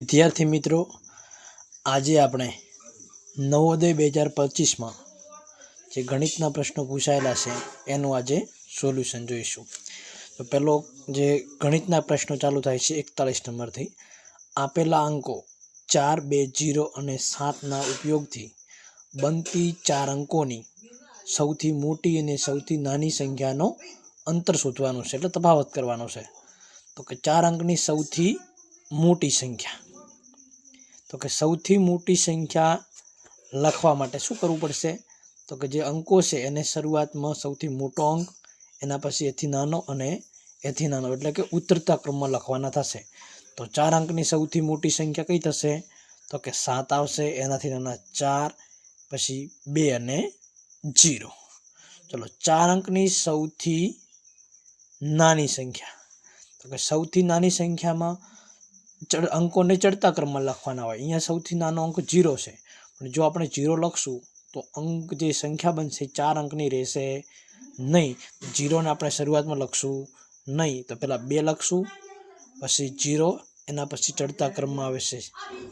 વિદ્યાર્થી મિત્રો, આજે આપણે નવોદય 2025 જે ગણિતના પ્રશ્નો પૂછાયેલા છે એનું આજે સોલ્યુશન જોઈશું. તો પહેલો જે ગણિતના પ્રશ્નો ચાલુ થાય છે 41 નંબરથી. આપેલા અંકો 4, 2, 0 અને 7ના ઉપયોગથી બનતી 4 અંકોની સૌથી મોટી અને સૌથી નાની સંખ્યાનો અંતર શોધવાનું છે, એટલે તફાવત કરવાનો છે. તો કે 4 અંકની સૌથી મોટી સંખ્યા, તો કે સૌથી મોટી સંખ્યા લખવા માટે શું કરવું પડશે? તો કે જે અંકો છે એને શરૂઆતમાં સૌથી મોટો અંક, એના પછી એથી નાનો અને એથી નાનો, એટલે કે ઉતરતા ક્રમમાં લખવાના થશે. તો 4 અંકની સૌથી મોટી સંખ્યા કઈ થશે? તો કે 7 આવશે, એનાથી નાના 4, પછી 2 અને 0. ચલો, 4 અંકની સૌથી નાની સંખ્યા, તો કે સૌથી નાની સંખ્યામાં અંકોને ચડતા ક્રમમાં લખવાના હોય. અહીંયા સૌથી નાનો અંક 0 છે, પણ જો આપણે 0 લખશું તો અંક જે સંખ્યા બનશે 4 અંકની રહેશે નહીં. 0ને આપણે શરૂઆતમાં લખશું નહીં, તો પહેલાં 2 લખશું, પછી 0, એના પછી ચડતા ક્રમમાં આવે છે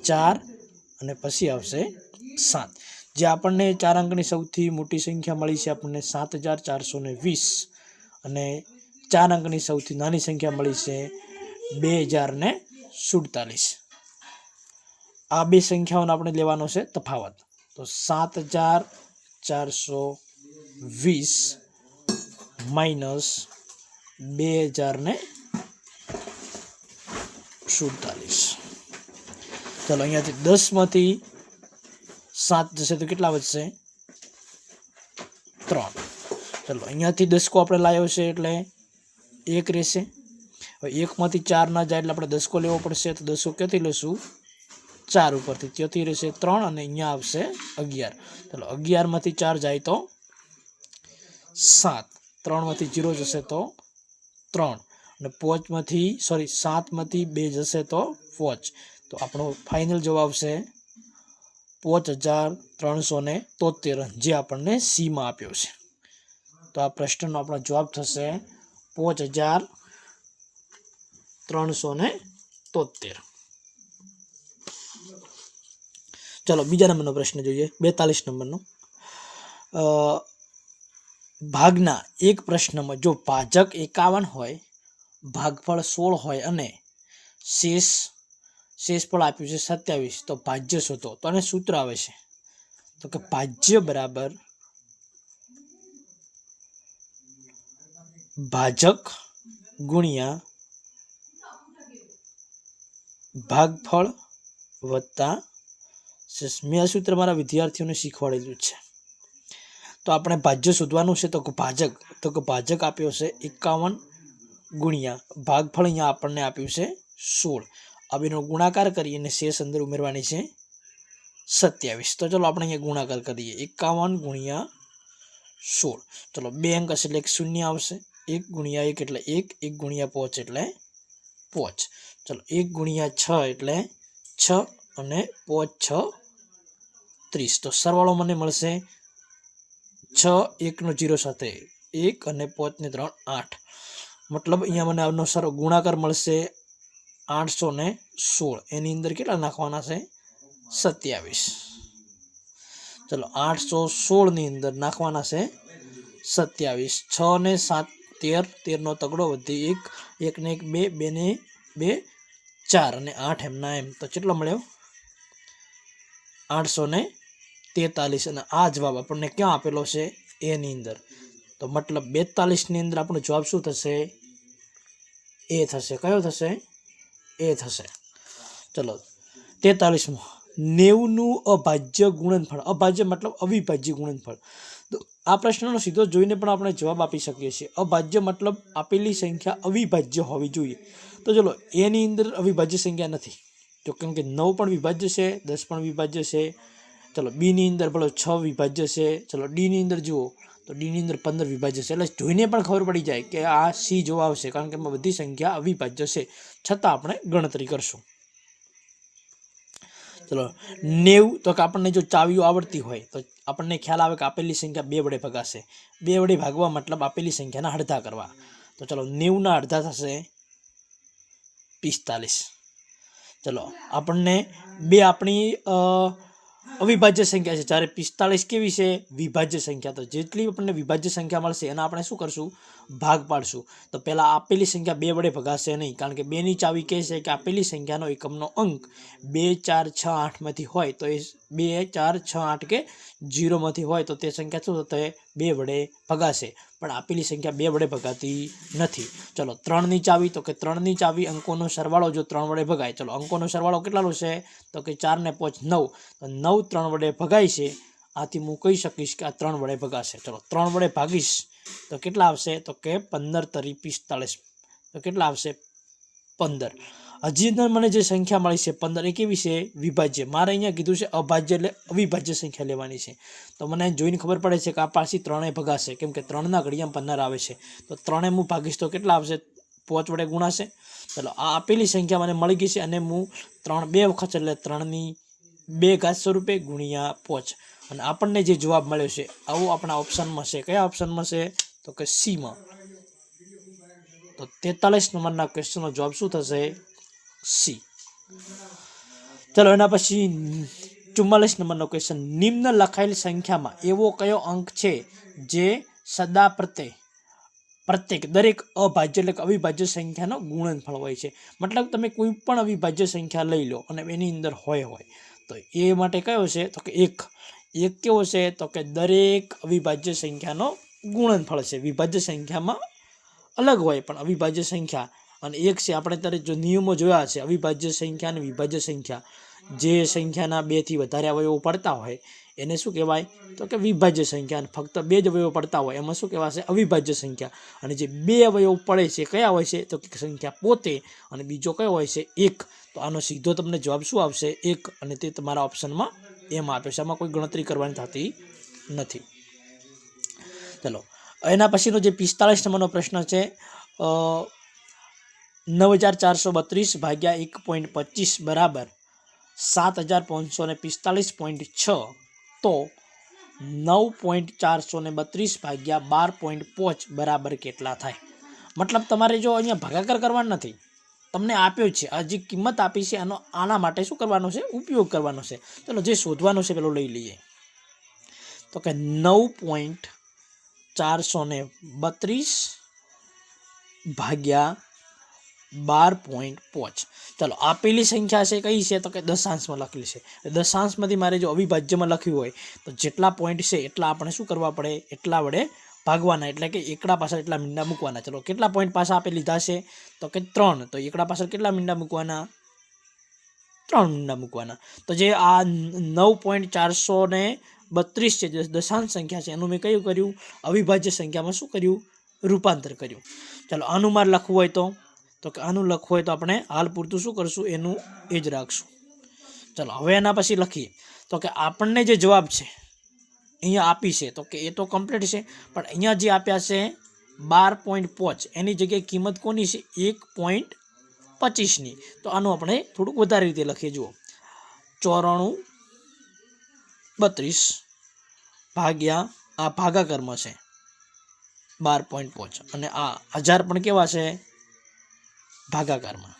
4 અને પછી આવશે 7. જે આપણને 4 અંકની સૌથી મોટી સંખ્યા મળી છે આપણને 7420, અને 4 અંકની સૌથી નાની સંખ્યા મળી છે 2047. આ બે સંખ્યાઓને આપણે લેવાનો છે તફાવત. તો 7420 માઇનસ 2047. ચાલો, અહીંયાથી 10માંથી 7 જશે તો કેટલા વધશે? 3. ચાલો, અહીંયાથી 10 આપણે લાવ્યો છે એટલે 1 રહેશે. હવે 1માંથી 4 ના જાય એટલે આપણે 10 લેવો પડશે. તો 10 ક્યાંથી લેશું? 4 ઉપરથી, ત્યાંથી રહેશે 3 અને અહીંયા આવશે 11. ચાલો, 11માંથી 4 જાય તો 7, 3માંથી 0 જશે તો 3, અને 7માંથી 2 જશે તો 5. તો આપણો ફાઇનલ જવાબ છે 5373, જે આપણને સીમાં આપ્યો છે. તો આ પ્રશ્નનો આપણો જવાબ થશે 5373. ચલો, બીજા નંબરનો પ્રશ્ન જોઈએ, 42 નંબરનો. ભાગના એક પ્રશ્નમાં જો ભાજક 51 હોય, ભાગફળ 16 હોય અને શેષફળ આપ્યું છે 27, તો ભાજ્ય શોધો. તો આને સૂત્ર આવે છે, તો કે ભાજ્ય બરાબર ભાજક ગુણ્યા ભાગફળ વત્તા શેષ. મેં આ સૂત્ર મારા વિદ્યાર્થીઓને શીખવાડેલું છે. તો આપણે ભાજ્ય શોધવાનું છે. તો કે ભાજક આપ્યો છે 51 ગુણ્યા ભાગફળ અહીંયા આપણને આપ્યું છે 16. આ બેનો ગુણાકાર કરી અને શેષ અંદર ઉમેરવાની છે 27. તો ચલો આપણે અહીંયા ગુણાકાર કરીએ, 51 ગુણ્યા 16. ચલો, 2 અંક હશે એટલે 0 આવશે. 1 ગુણ્યા 1 એટલે 1, 1 ગુણ્યા 5 એટલે 5. ચલો, 1 ગુણ્યા 6 એટલે 6 અને 5 6 30. તો સરવાળો મને મળશે 6, 1 નો 0 સાથે 1 અને 5 ને 3 8. મતલબ અહીંયા મને આનો ગુણાકાર મળશે 816. એની અંદર કેટલા નાખવાના છે? 27. ચલો, 816 ની અંદર નાખવાના છે 27. 6 ને 7 13, 13 નો તગડો વધી 1, 1 ને 1 2, 2 ને 2 4 અને 8 એમના એમ. તો કેટલો મળ્યો? 843. અને આ જવાબ આપણને ક્યાં આપેલો છે? એની અંદર. તો મતલબ 42 ની અંદર આપણો જવાબ શું થશે? એ થશે. કયો થશે? એ થશે. ચલો, 43માં 90નું અભાજ્ય ગુણનફળ. અભાજ્ય મતલબ અવિભાજ્ય ગુણનફળ. તો આ પ્રશ્નનો સીધો જોઈને પણ આપણે જવાબ આપી શકીએ છીએ. અભાજ્ય મતલબ આપેલી સંખ્યા અવિભાજ્ય હોવી જોઈએ. તો ચલો, એની અંદર અવિભાજ્ય સંખ્યા નથી, તો કેમ કે 9 પણ વિભાજ્ય છે, 10 પણ વિભાજ્ય છે. ચલો, બી ની અંદર પેલો 6 વિભાજ્ય છે. ચલો, ડી ની અંદર જુઓ તો ડી ની અંદર 15 વિભાજ્ય છે. એટલે જોઈને પણ ખબર પડી જાય કે આ સી જવાબ આવશે, કારણ કે એમાં બધી સંખ્યા અવિભાજ્ય છે. છતાં આપણે ગણતરી કરશું. ચલો, 90, તો કે આપણને જો ચાવીઓ આવડતી હોય તો આપણને ખ્યાલ આવે કે આપેલી સંખ્યા 2 વડે ભગાશે. 2 વડે ભાગવા મતલબ આપેલી સંખ્યાના અડધા કરવા. તો ચલો, 90 ના અડધા થશે 45. ચલો આપણને બે આપણી અવિભાજ્ય સંખ્યા છે, જ્યારે 45 કેવી છે? વિભાજ્ય સંખ્યા. તો જેટલી આપણને વિભાજ્ય સંખ્યા મળશે એના આપણે શું કરશું? ભાગ પાડશું. તો પહેલાં આપેલી સંખ્યા 2 વડે ભગાશે નહીં, કારણ કે 2ની ચાવી કહે છે કે આપેલી સંખ્યાનો એકમનો અંક 2, 4, 6, 8માંથી હોય તો એ 2, 4, 6, 8 કે 0માંથી હોય તો તે સંખ્યા શું થશે? 2 વડે ભગાશે. પણ આપેલી સંખ્યા 2 વડે ભગાતી નથી. ચલો 3ની ચાવી, તો કે 3ની ચાવી અંકોનો સરવાળો જો 3 વડે ભગાય. ચલો અંકોનો સરવાળો કેટલાનો છે? તો કે 4 ને 5 9. તો 9 3 વડે ભગાય છે. આથી હું કહી શકીશ કે આ 3 વડે ભગાશે. ચલો 3 વડે ભાગીશ તો કેટલા આવશે? તો કે 15 તરી 45. તો કેટલા આવશે? 15. હજી મને જે સંખ્યા મળી છે 15 એ કેવી છે? વિભાજ્ય. મારે અહીંયા કીધું છે અભાજ્ય એટલે અવિભાજ્ય સંખ્યા લેવાની છે. તો મને જોઈને ખબર પડે છે કે આ પાછી 3 ભગાશે, કેમ કે 3ના ઘડિયામાં 15 આવે છે. તો 3 હું ભાગીશ તો કેટલા આવશે? 5 વડે ગુણાશે. ચલો આ આપેલી સંખ્યા મને મળી ગઈ છે અને હું 3 2 વખત એટલે 3ની 2 ઘાત સ્વરૂપે ગુણ્યા 5. અને આપણને જે જવાબ મળ્યો છે આવું આપણા ઓપ્શનમાં છે. કયા ઓપ્શનમાં છે? તો કે સીમાં. તો 43 નંબરના ક્વેશ્ચનનો જવાબ શું થશે? સી. ચલો એના પછી 44 નંબરનો ક્વેશ્ચન. નિમ્ન લખાયેલ સંખ્યામાં એવો કયો અંક છે જે સદા પ્રત્યેક દરેક અભાજ્ય એટલે કે અવિભાજ્ય સંખ્યાનો ગુણનફળ હોય છે? મતલબ તમે કોઈ પણ અવિભાજ્ય સંખ્યા લઈ લો અને એની અંદર હોય તો એ માટે કયો છે? તો કે 1. 1 કેવો છે? તો કે દરેક અવિભાજ્ય સંખ્યાનો ગુણનફળ છે. વિભાજ્ય સંખ્યામાં અલગ હોય પણ અવિભાજ્ય સંખ્યા અને 1 છે. આપણે ત્યારે જો નિયમો જોયા છે અવિભાજ્ય સંખ્યા અને વિભાજ્ય સંખ્યા, જે સંખ્યાના 2 થી વધારે અવયવો પડતા હોય એને શું કહેવાય? તો કે વિભાજ્ય સંખ્યા. અને ફક્ત 2 જ અવયવો પડતા હોય એમાં શું કહેવાશે? અવિભાજ્ય સંખ્યા. અને જે 2 અવયવો પડે છે કયા હોય છે? તો કે સંખ્યા પોતે, અને બીજો કયો હોય છે? 1. તો આનો સીધો તમને જવાબ શું આવશે? 1. અને તે તમારા ઓપ્શનમાં એમાં આપ્યો છે. આમાં કોઈ ગણતરી કરવાની થતી નથી. ચલો એના પછીનો જે 45 નંબરનો પ્રશ્ન છે, 9432 ભાગ્યા 1.25 બરાબર 7545.6. તો 9.432 ભાગ્યા 12.5 બરાબર કેટલા થાય? મતલબ તમારે જો અહીંયા ભાગાકાર કરવાનો નથી, તમને આપ્યો છે, આ જે કિંમત આપી છે આના માટે શું કરવાનો છે? ઉપયોગ કરવાનો છે. ચલો જે શોધવાનું છે પેલો લઈ લઈએ. તો કે 9.432 ભાગ્યા 12.5. ચલો આપેલી સંખ્યા છે કઈ છે? તો કે દશાંશમાં લખેલી છે. દશાંશમાંથી મારે જો અવિભાજ્યમાં લખ્યું હોય તો જેટલા પોઈન્ટ છે એટલા આપણે શું કરવા પડે? એટલા વડે ભાગવાના. એટલે કે એકડા પાછળ એટલા મીંડા મૂકવાના. ચલો કેટલા પોઈન્ટ પાછા આપે લીધા છે? તો કે 3. તો એકડા પાછળ કેટલા મીંડા મૂકવાના? 3 મીંડા મૂકવાના. તો જે આ 9.432 છે જે દશાંશ સંખ્યા છે એનું મેં કયું કર્યું? અવિભાજ્ય સંખ્યામાં શું કર્યું? રૂપાંતર કર્યું. ચલો આનું મારે લખવું હોય તો કે આનું લખવું હોય તો આપણે હાલ પૂરતું શું કરશું? એનું એ જ રાખશું. ચલો હવે એના પછી લખીએ તો કે આપણને જે જવાબ છે અહીંયા આપી છે તો કે એ તો કમ્પ્લીટ છે, પણ અહીંયા જે આપ્યા છે 12.5 એની જગ્યાએ કિંમત કોની છે? 1.25ની. તો આનું આપણે થોડુંક વધારે રીતે લખીએ. જુઓ 9432 ભાગ્યા આ ભાગાકારમાં છે 12.5 અને આ 1000 પણ કેવા છે? ભાગાકારમાં.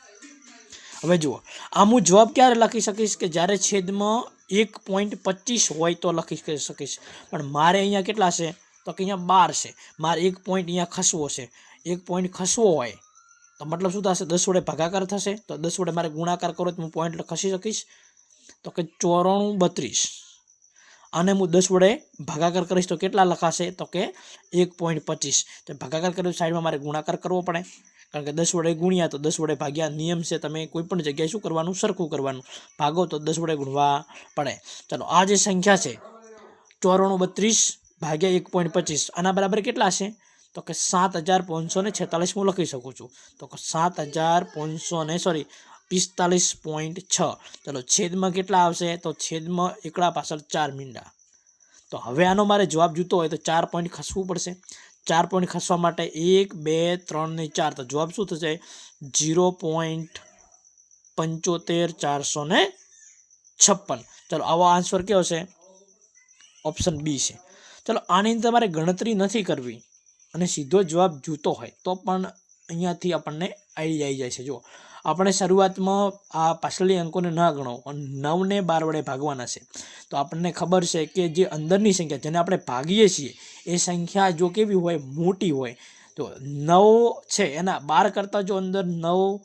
હવે જુઓ આમ હું જવાબ ક્યારે લખી શકીશ? કે જ્યારે છેદમાં 1.25 હોય તો લખી શકીશ. પણ મારે અહીંયા કેટલા છે? તો કે અહીંયા 12 છે. મારે 1 પોઈન્ટ અહીંયા ખસવો છે. 1 પોઈન્ટ ખસવો હોય તો મતલબ શું થશે? 10 વડે ભાગાકાર થશે. તો 10 વડે મારે ગુણાકાર કરો તો હું પોઈન્ટ ખસી શકીશ. તો કે 9432. આને હું 10 વડે ભાગાકાર કરીશ તો કેટલા લખાશે? તો કે 1.25. તો ભાગાકાર કર્યો સાઈડમાં મારે ગુણાકાર કરવો પડે, કારણ કે 10 વડે ગુણ્યા તો 10 વડે ભાગ્યા. નિયમ છે તમે કોઈ પણ જગ્યાએ શું કરવાનું? સરખું કરવાનું. ભાગો તો 10 વડે ગુણવા પડે. ચલો આ જે સંખ્યા છે 9432 ભાગ્યા 1.25 આના બરાબર કેટલા છે? તો કે 7546 હું લખી શકું છું. તો 7545.6. ચલો છેદમાં કેટલા આવશે? તો છેદમાં એકડા પાછળ 4 મીંડા. તો હવે આનો મારે જવાબ જોતો હોય તો 4 પોઈન્ટ ખસવું પડશે. 4 પોઈન્ટ ખસવા માટે 1 2 3 ને 4. તો જવાબ શું થશે? 0.75456. ચલો આવો આન્સર કેવો છે? ઓપ્શન બી છે. ચલો આની અંદર તમારે ગણતરી નથી કરવી અને સીધો જવાબ જોતો હોય તો પણ અહીંયાથી આપણને આઈડિયા આવી જાય છે. જુઓ આપણે શરૂઆતમાં આ પાછળની અંકોને ના ગણો, 9 ને 12 વડે ભાગવાના છે. તો આપણને ખબર છે કે જે અંદરની સંખ્યા જેને આપણે ભાગીએ છીએ એ સંખ્યા જો કેવી હોય, મોટી હોય, તો 9 છે એના 12 કરતાં જો અંદર 9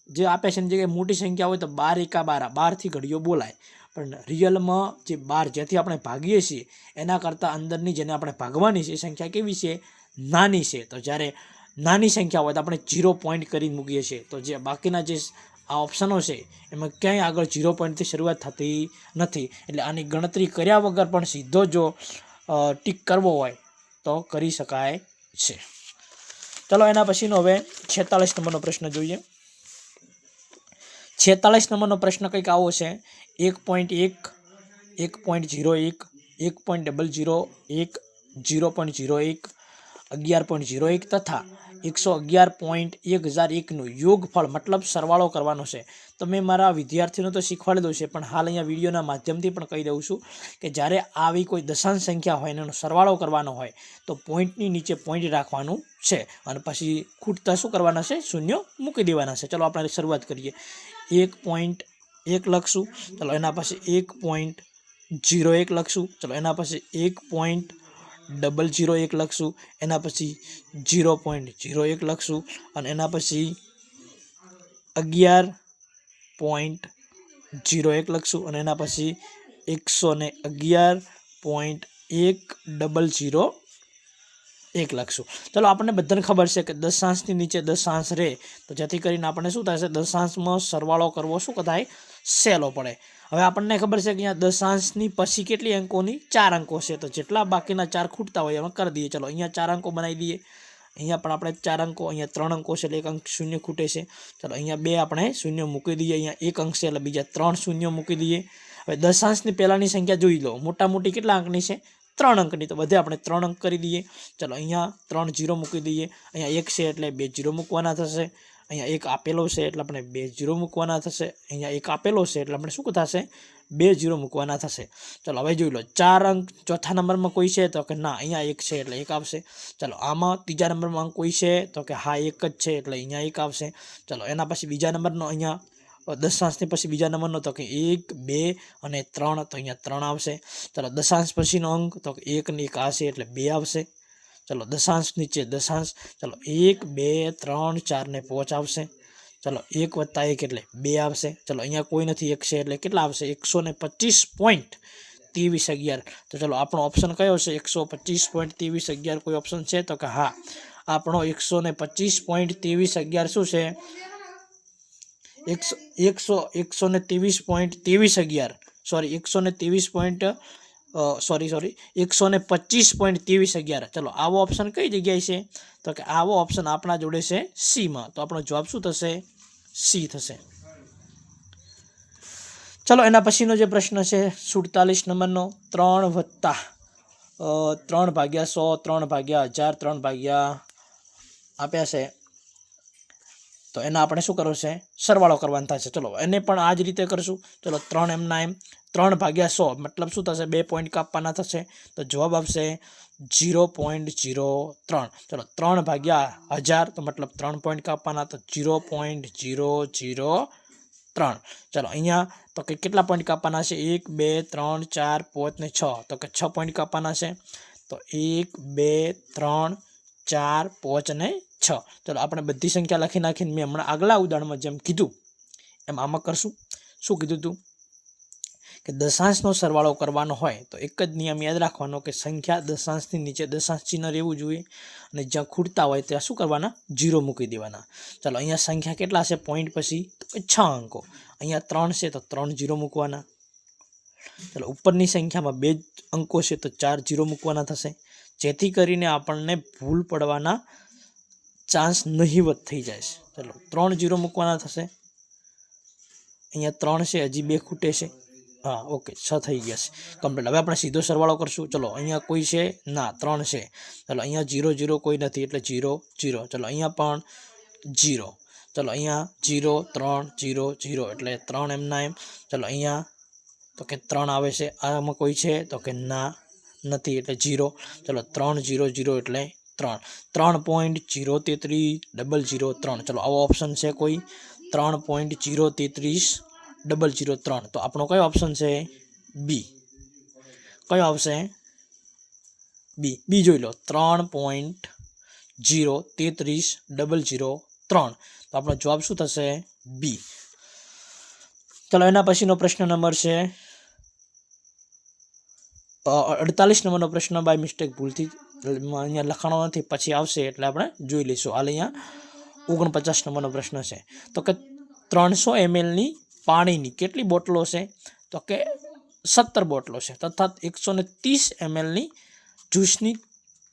જે આપે છે એની જગ્યાએ મોટી સંખ્યા હોય તો 12 એકા 12, 12થી ઘડીઓ બોલાય. પણ રિયલમાં જે 12 જેથી આપણે ભાગીએ છીએ એના કરતાં અંદરની જેને આપણે ભાગવાની છે એ સંખ્યા કેવી છે, નાની છે. તો જ્યારે નાની સંખ્યા હોય તો આપણે 0 પોઈન્ટ કરી મૂકીએ છીએ. તો જે બાકીના જે આ ઓપ્શનો છે એમાં ક્યાંય આગળ 0 પોઈન્ટથી શરૂઆત થતી નથી. એટલે આની ગણતરી કર્યા વગર પણ સીધો જો ટીક કરવો હોય તો કરી શકાય છે. ચલો એના પછીનો હવે 46 નંબરનો પ્રશ્ન જોઈએ. 46 નંબરનો પ્રશ્ન કંઈક આવો છે. 1.1, 1.01, 1.001, 0.01, 11.01 તથા 111.1001નું યોગફળ મતલબ સરવાળો કરવાનો છે. તો મેં મારા વિદ્યાર્થીઓને તો શીખવાડી દઉં છે, પણ હાલ અહીંયા વિડીયોના માધ્યમથી પણ કહી દઉં છું કે જ્યારે આવી કોઈ દશાંશ સંખ્યા હોય એનો સરવાળો કરવાનો હોય તો પોઈન્ટની નીચે પોઈન્ટ રાખવાનું છે અને પછી ખૂટતા શું કરવાના છે, શૂન્ય મૂકી દેવાના છે. ચલો આપણે શરૂઆત કરીએ. 1.1 લખશું, ચલો એના પછી 1.01 લખશું, ચલો એના પછી 1.001 લખશું, એના પછી 0.01 લખશું અને એના પછી 11.01 લખશું અને એના પછી 111.1001 લખશું. ચલો આપણને બધાને ખબર છે કે દશાંશની નીચે દશાંશ રહે તો જેથી કરીને આપણે શું થશે, દશાંશમાં સરવાળો કરવો શું થાય, સહેલો પડે. હવે આપણને ખબર છે કે અહીંયા દશાંશની પછી કેટલી અંકોની, 4 અંકો છે. તો જેટલા બાકીના 4 ખૂટતા હોય એમાં કરી દઈએ. ચલો અહીંયા 4 અંકો બનાવી દઈએ. અહીંયા પણ આપણે 4 અંકો, અહીંયા 3 અંકો છે એટલે 1 અંક શૂન્ય ખૂટે છે. ચલો અહીંયા 2 આપણે શૂન્ય મૂકી દઈએ. અહીંયા 1 અંક છે એટલે બીજા 3 શૂન્ય મૂકી દઈએ. હવે દશાંશની પહેલાંની સંખ્યા જોઈ લો, મોટા મોટી કેટલા અંકની છે, 3 અંકની. તો બધે આપણે 3 અંક કરી દઈએ. ચલો અહીંયા 3 0 મૂકી દઈએ. અહીંયા 1 છે એટલે 2 0 મૂકવાના થશે. અહીંયા 1 આપેલો છે એટલે આપણે 2 0 મૂકવાના થશે. અહીંયા 1 આપેલો છે એટલે આપણે શું થશે, 2 0 મૂકવાના થશે. ચલો હવે જોઈ લો, 4 અંક ચોથા નંબરમાં કોઈ છે તો કે ના, અહીંયા 1 છે એટલે 1 આવશે. ચલો આમાં ત્રીજા નંબરમાં અંક કોઈ છે તો કે હા 1 જ છે એટલે અહીંયા 1 આવશે. ચલો એના પછી બીજા નંબરનો, અહીંયા દશાંશની પછી બીજા નંબરનો તો કે 1, 2 અને 3, તો અહીંયા 3 આવશે. ચલો દશાંશ પછીનો અંક તો કે 1 ને 1 આવશે એટલે 2 આવશે. ચલો દશાંશ નીચે દશાંશ, ચલો 1, 2, 3, 4 ને 5 આવશે. ચલો 1 + 1 એટલે 2 આવશે. ચલો અહીંયા કોઈ નથી, 1 છે એટલે કેટલા આવશે, 125.2311. તો ચલો આપણો ઓપ્શન કયો છે, 125.2311 કોઈ ઓપ્શન છે તો કે હા, આપણો 125.2311 શું છે, 123.2311 સોરી 125.2311. ચલો આવો ઓપ્શન કઈ જગ્યાએ છે તો કે આવો ઓપ્શન આપણા જોડે છે સીમાં. તો આપણો જવાબ શું થશે, સી થશે. ચલો એના પછીનો જે પ્રશ્ન છે 47 નંબરનો, 3 વત્તા 3/100, 3/1000, 3 આપ્યા છે. તો એના આપણે શું કરવું છે, સરવાળો કરવાનો થશે. ચલો એને પણ આ જ રીતે કરશું. ચલો 3 એમના એમ, 3/100 મતલબ શું થશે, 2 પોઈન્ટ કાપવાના થશે. તો જવાબ આવશે 0.03. ચલો 3/1000 તો મતલબ 3 પોઈન્ટ કાપવાના, તો 0.003. ચલો અહીંયા તો કે કેટલા પોઈન્ટ કાપવાના છે, 1, 2, 3, 4, 5 ને 6, તો કે 6 પોઈન્ટ કાપવાના છે. તો 1, 2, 3, 4, 5 અને 6. ચલો આપણે બધી સંખ્યા લખી નાખીને મેં હમણાં આગલા ઉદાહરણમાં જેમ કીધું એમ આમાં કરશું. શું કીધું હતું કે દશાંશનો સરવાળો કરવાનો હોય તો એક જ નિયમ યાદ રાખવાનો કે સંખ્યા દશાંશની નીચે દશાંશ ચિહ્ન રહેવું જોઈએ અને જ્યાં ખૂટતા હોય ત્યાં શું કરવાના, 0 મૂકી દેવાના. ચલો અહીંયા સંખ્યા કેટલા છે પોઈન્ટ પછી, તો 6 અંકો. અહીંયા 3 છે તો 3 0 મૂકવાના. ચલો ઉપરની સંખ્યામાં 2 અંકો છે તો 4 0 મૂકવાના થશે, જેથી કરીને આપણને ભૂલ પડવાના ચાન્સ નહીવત થઈ જાય છે. ચલો 3 0 મૂકવાના થશે. અહીંયા 3 છે, હજી 2 ખૂટે છે. હા ઓકે, 6 થઈ ગયા છે કમ્પ્લીટ. હવે આપણે સીધો સરવાળો કરશું. ચલો અહીંયા કોઈ છે ના, 3 છે. ચલો અહીંયા 0 0 કોઈ નથી એટલે 0 0. ચલો અહીંયા પણ 0. ચલો અહીંયા 0 3 0 0 એટલે 3 એમના એમ. ચલો અહીંયા તો કે 3 આવે છે. આમાં કોઈ છે તો કે ના, નથી એટલે 0. ચલો 3 0 0 એટલે 3. 3.0330003. ચલો આવો ઓપ્શન છે કોઈ, 3.0330003 તો આપણો કયો ઓપ્શન છે બી કયો આવશે બી જોઈ લો 3.0330003 તો આપણો જવાબ શું થશે બી ચલો એના પછીનો પ્રશ્ન નંબર છે 48 નંબરનો પ્રશ્ન બાય મિસ્ટેક ભૂલથી અહીંયા લખાણો નથી પછી આવશે એટલે આપણે જોઈ લઈશું હાલ અહીંયા 49 નંબરનો પ્રશ્ન છે તો કે 300 ml ની પાણીની કેટલી બોટલો છે તો કે 17 બોટલો છે તથા 130 ml ની જ્યુસની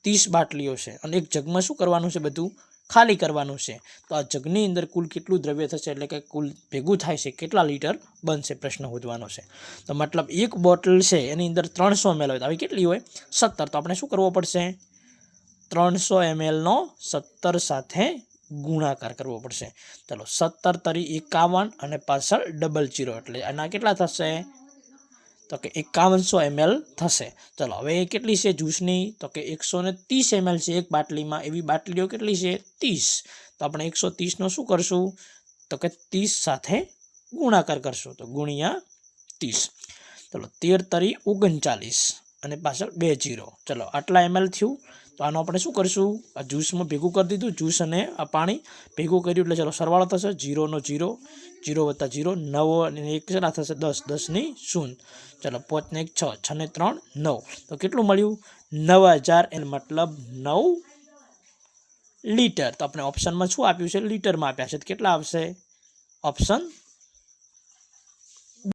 30 બાટલીઓ છે અને એક જગમાં શું કરવાનું છે બધું ખાલી કરવાનું છે તો આ જગની અંદર કુલ કેટલું દ્રવ્ય થશે એટલે કે કુલ ભેગું થાય છે કેટલા લીટર બનશે પ્રશ્ન શોધવાનો છે તો મતલબ એક બોટલ છે એની અંદર 300 ml હોય તો આવી કેટલી હોય 17 તો આપણે શું કરવો પડશે 300 ml નો 17 સાથે ગુણાકાર કરવો પડશે ચલો 17 તરી 51 અને પાછળ ડબલ 0 એટલે આના કેટલા થશે તો કે 5100 ml થશે ચલો હવે કેટલી છે જ્યુસની તો કે 130 ml છે એક બાટલીમાં એવી બાટલીઓ કેટલી છે 30 તો આપણે 130 નો શું કરશું તો કે 30 સાથે ગુણાકાર કરશું તો ગુણ્યા 30 ચલો 13 તરી 39 અને પાછળ 2 0 ચલો આટલા ml થયું તો આનો આપણે શું કરશું આ જ્યુસમાં ભેગું કરી દીધું જ્યુસ અને આ પાણી ભેગું કર્યું એટલે ચલો સરવાળો થશે 0 નો 0 0 વત્તા 0 9 અને 1 કેટલા થશે 10 10 ની 0 ચલો 5 ને 1 6 6 ને 3 9 તો કેટલું મળ્યું 9000 એટલે મતલબ 9 લીટર તો આપણે ઓપ્શનમાં શું આપ્યું છે લીટરમાં આપ્યા છે તો કેટલા આવશે ઓપ્શન